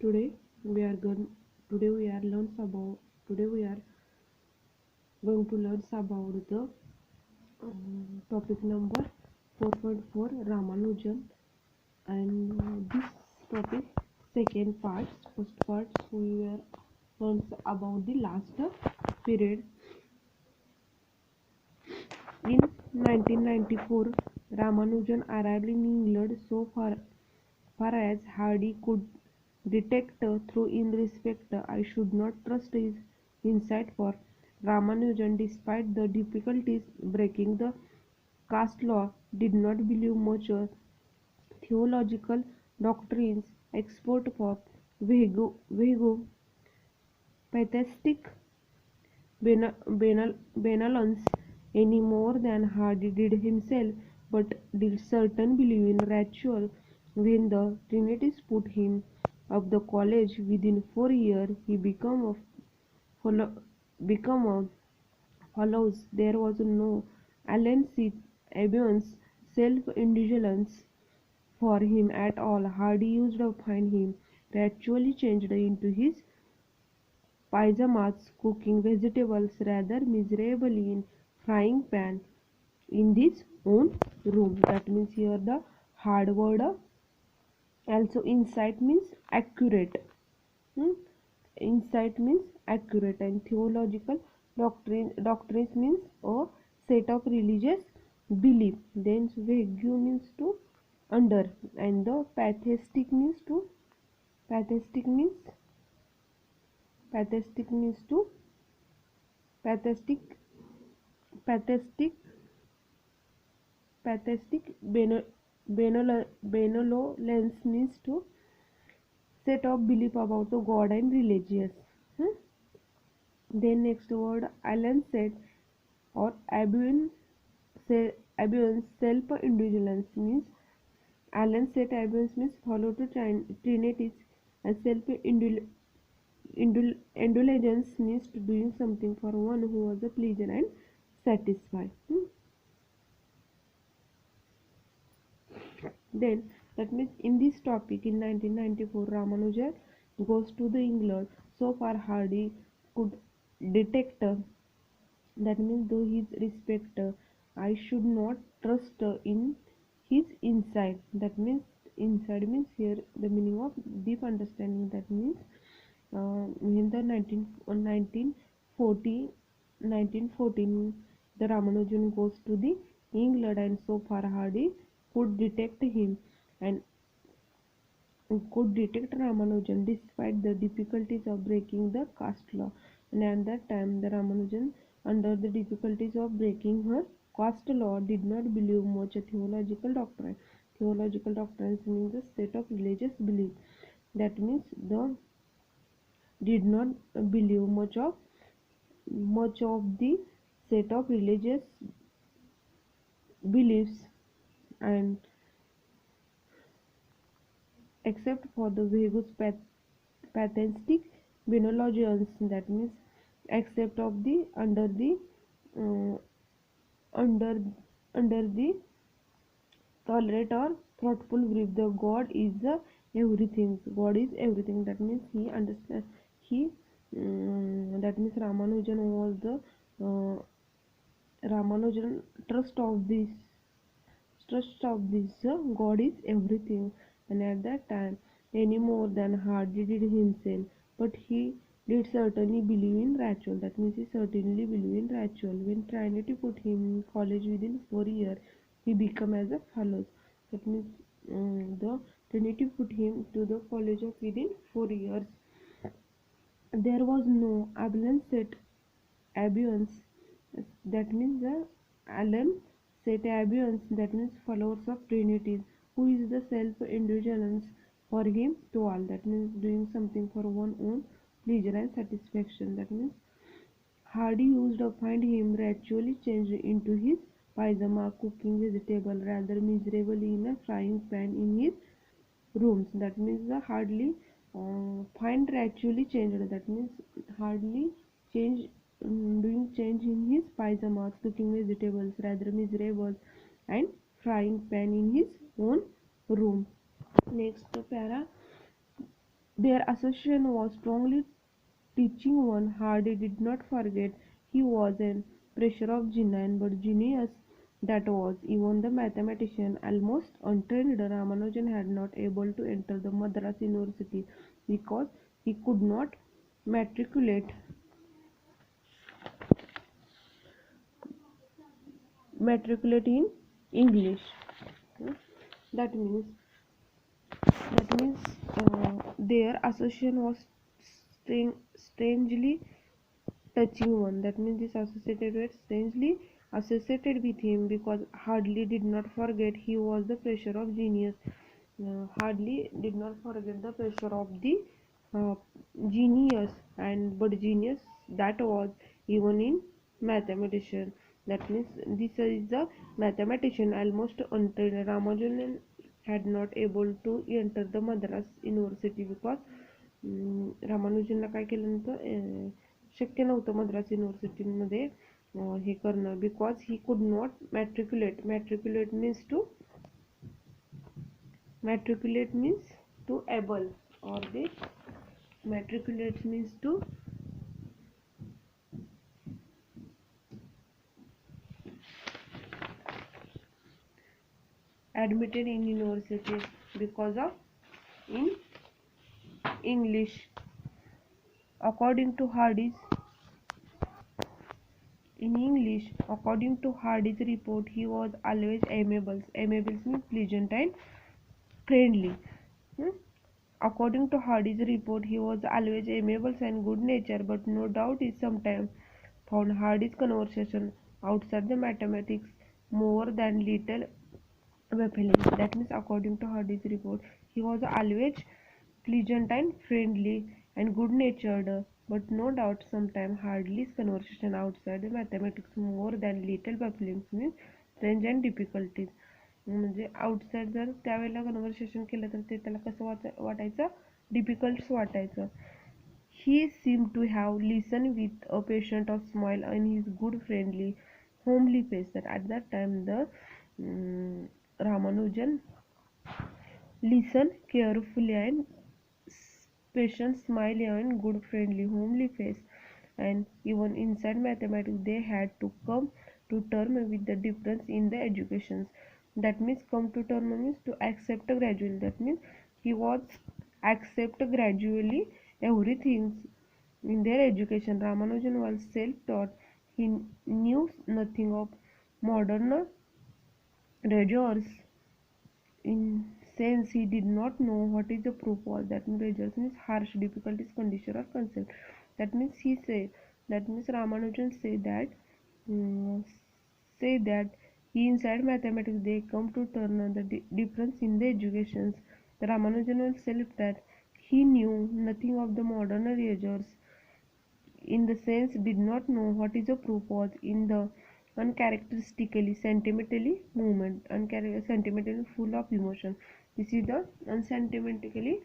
Today we are going. Today we are learns about. Today we are going to learn about the topic number 4.4 Ramanujan, and this topic second part. First part we were learns about the last period. In 1994, Ramanujan arrived in England so far as Hardy could detect through in respect. I should not trust his insight for Ramanujan, despite the difficulties breaking the caste law, did not believe much theological doctrines, expert for Vego, patheistic benevolence any more than Hardy did himself, but did certain believe in ritual. When the Trinities put him up the college within 4 years, he follow, become a follows. There was no Alan C. Abion's self-indulgence for him at all. Hardy used to find him gradually changed into his pyjamas, cooking vegetables rather miserably in frying pan in his own room. That means here the hard word. Also insight means accurate. Hmm? Insight means accurate, and theological doctrines means a set of religious belief. Then vague means to under, and the patheistic means patheistic means to patheistic patheistic patheistic benevolence means to set of belief about the God and religious. Hmm? Then next word Alan said or Abuin say Abion's self-indulgence means Alan said Abion's means follow to trinities, and self-indulgence means to doing something for one who was a pleasure and satisfied. Then that means in this topic in 1994 Ramanujan goes to the England. So far Hardy could detect that means though his respect I should not trust in his insight. That means inside means here the meaning of deep understanding. That means in the 1914 the Ramanujan goes to the England, and so far Hardy could detect him and could detect Ramanujan despite the difficulties of breaking the caste law. And at that time, the Ramanujan, under the difficulties of breaking her caste law, did not believe much theological doctrine. Theological doctrines means a set of religious belief. That means the did not believe much of the set of religious beliefs, and except for the Vegus patheistic benevolence. That means except of the uh, under under the tolerate or thoughtful belief the God is the everything. God is everything. That means he understand he that means uh, Ramanujan trust of this God is everything, and at that time any more than Hardy did himself, but he did certainly believe in ritual. That means he certainly believed in ritual. When Trinity put him in college within 4 years, he became as a follows. That means the Trinity put him to the college of within 4 years. There was no ambulance set abeyance. That means the Alan set abeyance. That means followers of Trinity, who is the self-indulgence for him to all. That means doing something for one own pleasure and satisfaction. That means Hardy used to find him ritually changed into his pyjama, cooking vegetable rather miserably in a frying pan in his rooms. That means the hardly find actually changed. That means hardly change doing change in his pyjamas, cooking vegetables rather miserable, and frying pan in his own room. Next para Their association was strongly teaching one. Hardy did not forget he was an pressure of genius, but genius that was. Even the mathematician, almost untrained, Ramanujan had not able to enter the Madras University because he could not matriculate in English. That means their association was strangely touching one. That means this associated were strangely associated with him because Hardly did not forget he was the pressure of genius. Hardly did not forget the pressure of the uh, genius, and but genius that was even in mathematician. That means this is the mathematician almost untrained. Ramanujan had not able to enter the Madras University because रामानुजनला काय केलं नव्हतं, शक्य नव्हतं मद्रास युनिव्हर्सिटीमध्ये हे करणं, because he could not matriculate. Matriculate means to able, or they matriculate means to admitted in universities because of in English. According to Hardy's according to Hardy's report, he was always amiable. Amiable means pleasant and friendly. Hmm? According to Hardy's report, he was always amiable and good-natured, but no doubt he sometimes found Hardy's conversation outside the mathematics more than little baffling. That means, according to Hardy's report, he was always pleasant and friendly and good-natured, but no doubt sometimes Hardy's conversation outside the mathematics more than little baffling means strange and difficulties. म्हणजे outside जर त्यावेळेला conversation केलं तर ते त्याला कसं वाटायचं, difficult वाटायचं. He seem to have listen with a patient of smile and his good friendly homely face. That at that time the Ramanujan listened carefully and patient smile and good friendly homely face, and even inside mathematics they had to come to terms with the difference in the educations. That means come to terms means to accept gradually. That means he was accept gradually everything in their education. Ramanujan was self-taught. He knew nothing of modern readers. In sense, he did not know what is the proof was. That means readers means harsh, difficulties, condition or concept. That means he said. That means Ramanujan um, say that he inside mathematics they come to turn on the difference in the educations. The Ramanujan was self that he knew nothing of the modern readers, in the sense did not know what is a proof was in the uncharacteristically sentimentally movement, sentimentally full of emotion. This is the sentimentally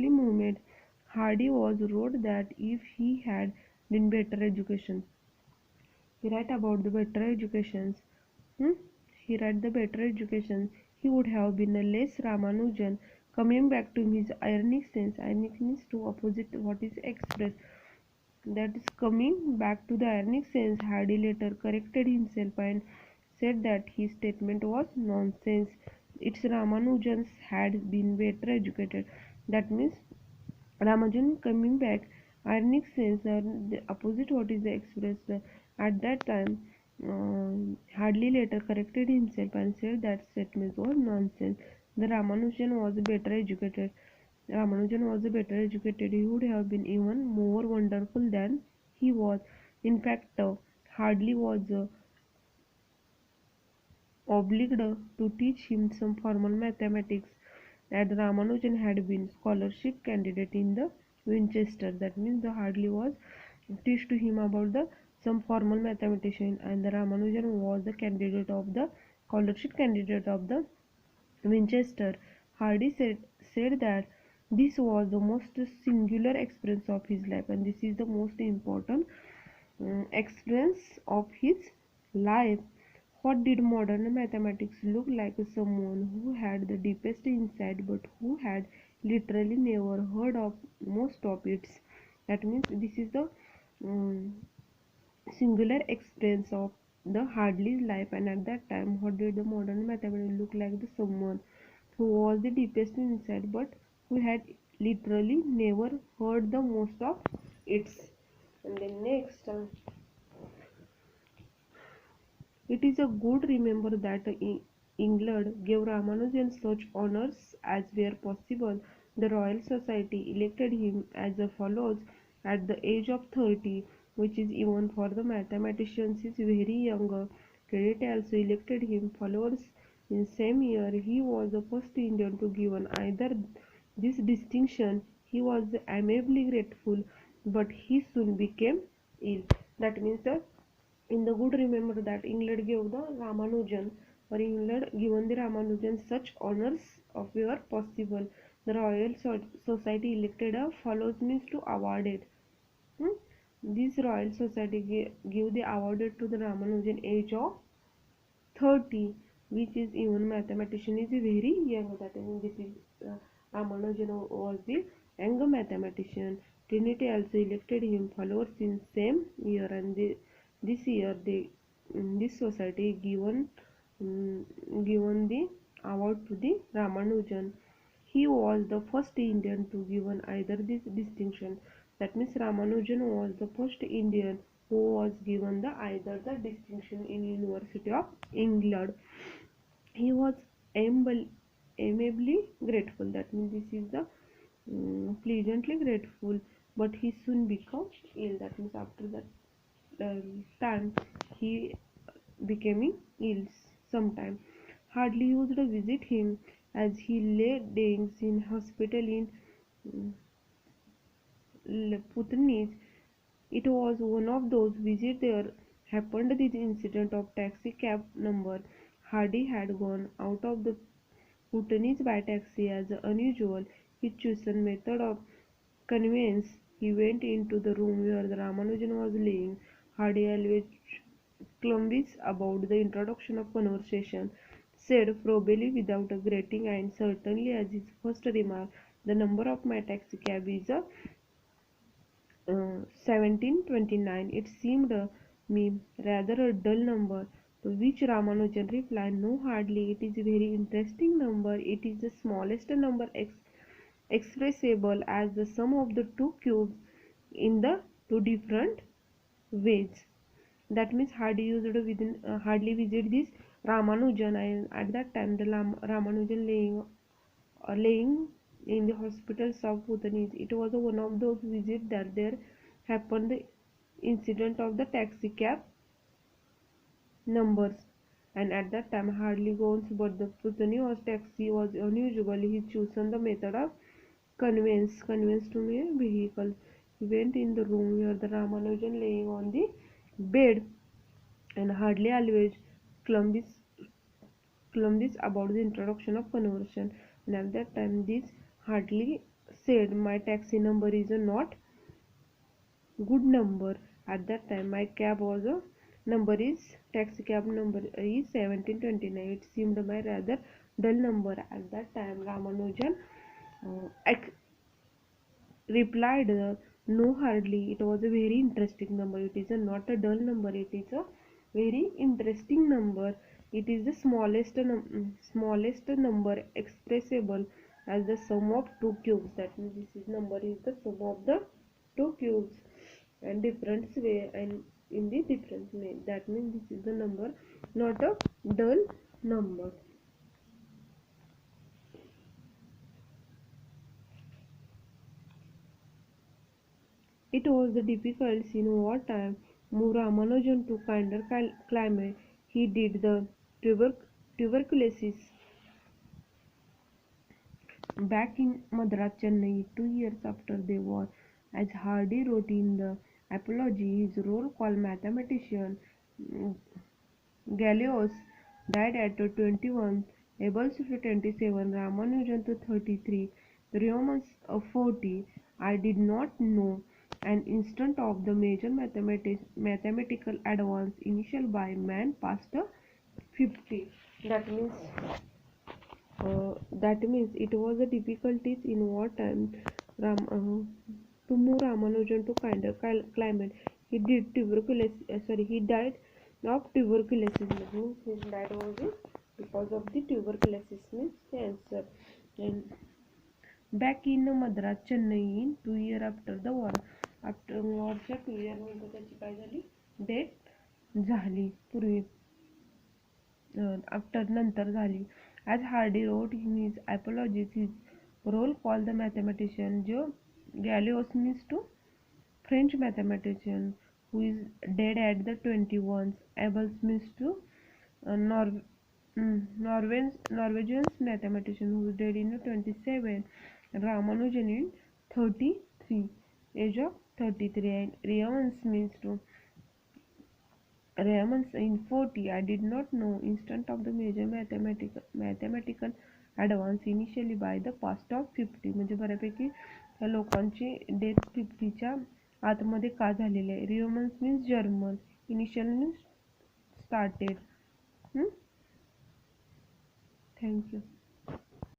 movement. Hardy was wrote that if he had been better education, he write about the better educations. Hmm? He write the better education. He would have been a less Ramanujan. Coming back to his ironic sense, ironic means to opposite what is expressed. That is coming back to the ironic sense, Hardy later corrected himself and said that his statement was nonsense. Its Ramanujans had been better educated. That means Ramanujan coming back, ironic sense, the opposite what is expressed at that time. Hardly later corrected himself and said that statement was nonsense. The Ramanujan was better educated. He would have been even more wonderful than he was. In fact, Hardly was obliged to teach him some formal mathematics, as Ramanujan had been scholarship candidate in the Winchester. That means the Hardly was teach to him about the some formal mathematician, and the Ramanujan was the candidate of the scholarship candidate of the Winchester. Hardy said that this was the most singular experience of his life, and this is the most important experience of his life. What did modern mathematics look like? Someone who had the deepest insight but who had literally never heard of most of its. That means this is the um, singular experience of the Hartley's life, and at that time, what did the modern mathematician look like? The someone who was the deepest inside, but who had literally never heard the most of its. And then next, it is a good remember that England gave Ramanujan such honors as were possible. The Royal Society elected him as follows at the age of 30, which is even for the mathematicians is very young. Credit also elected him followers in same year. He was the first Indian to given either this distinction. He was amiably grateful, but he soon became ill. That means the in the good remember that England gave the Ramanujan or England given the Ramanujan such honors of were possible. The Royal Society elected a follows means to awarded. Hmm? This Royal Society give the awarded to the Ramanujan age of 30, which is even mathematician is very young. That means this is Ramanujan was the younger mathematician. Trinity also elected him followers in same year, and this year this society given the award to the Ramanujan. He was the first Indian to given either this distinction. That means Ramanujan was the first Indian who was given the either the distinction in University of England. He was amiably grateful. That means this is the pleasantly grateful, but he soon became ill. That means after that time he becoming ill sometime. Hardly used to visit him as he lay dying in hospital in Putney. It was one of those visits there happened the incident of taxi cab number. Hardy had gone out of the Putney's by taxi as unusual. His chosen method of conveyance. He went into the room where the Ramanujan was lying. Hardy always clumsy about the introduction of conversation, said probably without a greeting and certainly as his first remark, the number of my taxi cab is 1729. It seemed me rather a dull number, to which Ramanujan replied, no, hardly. It is a very interesting number. It is the smallest number expressible as the sum of the two cubes in the two different ways. That means hardly visit this Ramanujan, and at that time the Ramanujan laying in the hospitals of Bhutanese. It was one of those visits that there happened the incident of the taxi cab numbers, and at that time hardly goes, but the Bhutanese taxi was unusual. He chosen the method of conveyance to me vehicle. He went in the room where the Ramanujan laying on the bed, and hardly always clumsy about the introduction of conversion, and at that time this hardly said my taxi number is a not good number. At that time my cab was a number is taxi cab number is 1729. It seemed my rather dull number. At that time Ramanujan replied, no, hardly. It was a very interesting number. It is not a dull number. It is a very interesting number. It is the smallest number expressible as the sum of two cubes. That means this is number is the sum of the two cubes and difference way and in the difference way. That means this is the number, not a dull number. It was the difficult in wartime. Move Ramanujan to kinder climate. He did the tuberculosis back in Madras, Chennai, 2 years after the war. As Hardy wrote in the apology, his role called mathematician Galileos died at 21, Abels to 27, Ramanujan to 33, Riemann 40. I did not know an instant of the major mathematical advance initial by man past 50. That means That means it was a difficulties in wartime. To move Ramanujan to kinder climate. He did tuberculosis. He died of tuberculosis. Means he died was because of the tuberculosis means cancer. And back in Madras, Chennai, in 2 years after the war. After वॉरच्या 2 years नंतर त्याची काय झाली death झाली पूर्वी after नंतर झाली. As Hardy wrote in his Apologies, his role called the mathematician जो Galileos means to French mathematician who is dead at the 21. Abel means to Norwegian mathematician who is dead in the 27. Ramanujan in 33, age of 33, and Riemann means to Riemann in 40. I did not know instant of the major mathematical advance initially by the past of 50. म्हणजे बऱ्यापैकी त्या लोकांची death 50च्या आतमध्ये का झालेली आहे. रिओमन्स means German, initial means started. Thank you.